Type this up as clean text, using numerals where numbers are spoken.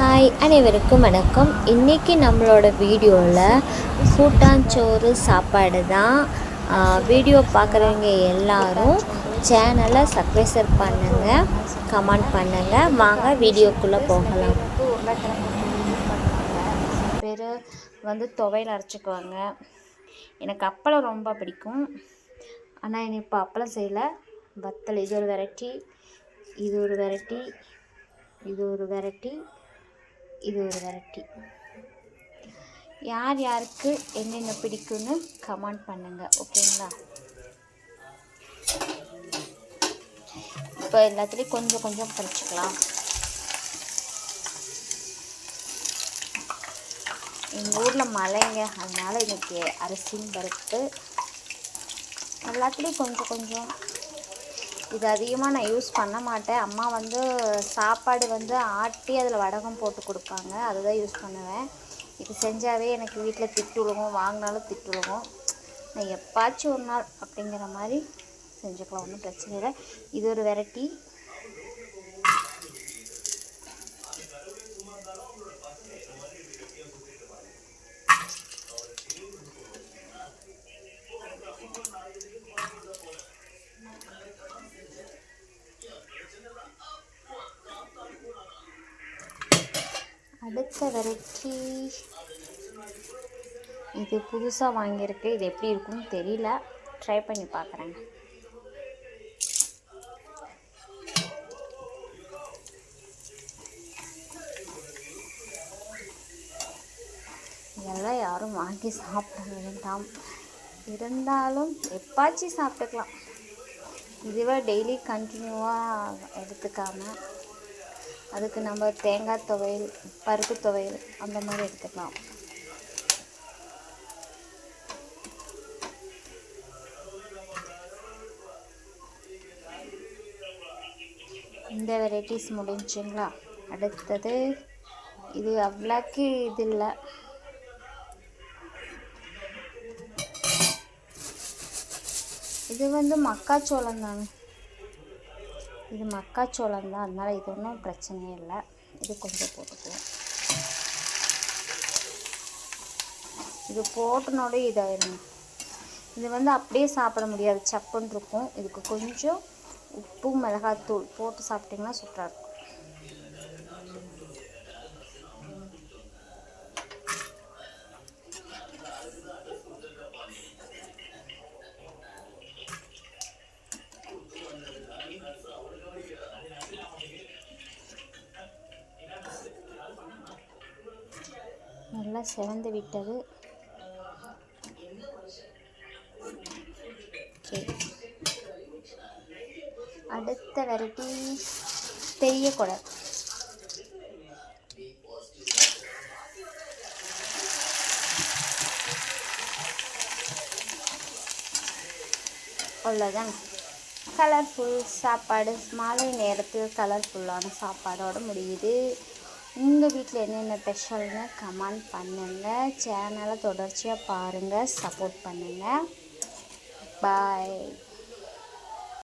Hi அனைவருக்கும் வணக்கம். இன்றைக்கி நம்மளோட வீடியோவில் கூட்டாஞ்சோறு சாப்பாடு தான். வீடியோ பார்க்குறவங்க எல்லாரும் சேனலை சப்ஸ்கிரைப் பண்ணுங்கள், கமெண்ட் பண்ணுங்கள். வாங்க வீடியோக்குள்ளே போகலாம். பேர் துவையல் அரைச்சிக்குவாங்க. எனக்கு அப்பளம் ரொம்ப பிடிக்கும், ஆனால் இப்போ அப்பளம் செய்யலை. வத்தல் இது ஒரு வெரைட்டி, இது ஒரு வெரைட்டி, இது ஒரு வெரைட்டி, இது ஒரு வெரைட்டி. யார் யாருக்கு என்னென்ன பிடிக்கும்னு கமெண்ட் பண்ணுங்கள், ஓகேங்களா? இப்போ எல்லாத்துலேயும் கொஞ்சம் கொஞ்சம் பறிச்சுக்கலாம். எங்கள் ஊரில் மழைங்க, அதனால் இன்றைக்கி அரிசியும் பருப்பு எல்லாத்துலேயும் கொஞ்சம் கொஞ்சம். இது அதிகமாக நான் யூஸ் பண்ண மாட்டேன். அம்மா சாப்பாடு ஆட்டி அதில் வடகம் போட்டு கொடுப்பாங்க, அதுதான் யூஸ் பண்ணுவேன். இது செஞ்சாவே எனக்கு வீட்டில் திட்டு விழுகும், வாங்கினாலும் திட்டு விழுகும். நான் எப்பாச்சும் ஒரு நாள் அப்படிங்கிற மாதிரி செஞ்சுக்கலாம், ஒன்றும் பிரச்சனை இல்லை. இது ஒரு வெரைட்டி. அடுத்த வெரைட்டி இது புதுசாக வாங்கியிருக்கு. இது எப்படி இருக்குன்னு தெரியல, ட்ரை பண்ணி பார்க்குறேன். இதெல்லாம் யாரும் வாங்கி சாப்பிட வேண்டாம், இருந்தாலும் எப்பாச்சும் சாப்பிட்டுக்கலாம். இதுவே டெய்லி கண்டினியூவாக எடுத்துக்காமல் அதுக்கு நம்ம தேங்காய் துவையல், பருப்பு துவையல் அந்த மாதிரி எடுத்துக்கலாம். இந்த வெரைட்டிஸ் முடிஞ்சுங்களா? அடுத்தது இது அவ்வளோக்கு இது இல்லை. இது மக்காச்சோளம் தாங்க. இது மக்காச்சோளம் தான், அதனால் இது ஒன்றும் பிரச்சனையே இல்லை. இது கொஞ்சம் போட்டுக்குவோம். இது போட்டனோட இதாயிருங்க. இது அப்படியே சாப்பிட முடியாது, சப்புன்னு இருக்கும். இதுக்கு கொஞ்சம் உப்பு மிளகாத்தூள் போட்டு சாப்பிட்டிங்கன்னா சூப்பராக இருக்கும். நல்லா செவந்து விட்டது. அடுத்த வெரைட்டி பெரிய குடல். அவ்வளோதாங்க. கலர்ஃபுல் சாப்பாடு, மாலை நேரத்தில் கலர்ஃபுல்லான சாப்பாடோடு முடியுது. உங்கள் வீட்டில் என்னென்ன ஸ்பெஷல்னு கமெண்ட் பண்ணுங்கள். சேனலை தொடர்ச்சியாக பாருங்கள், சப்போர்ட் பண்ணுங்கள். பாய்.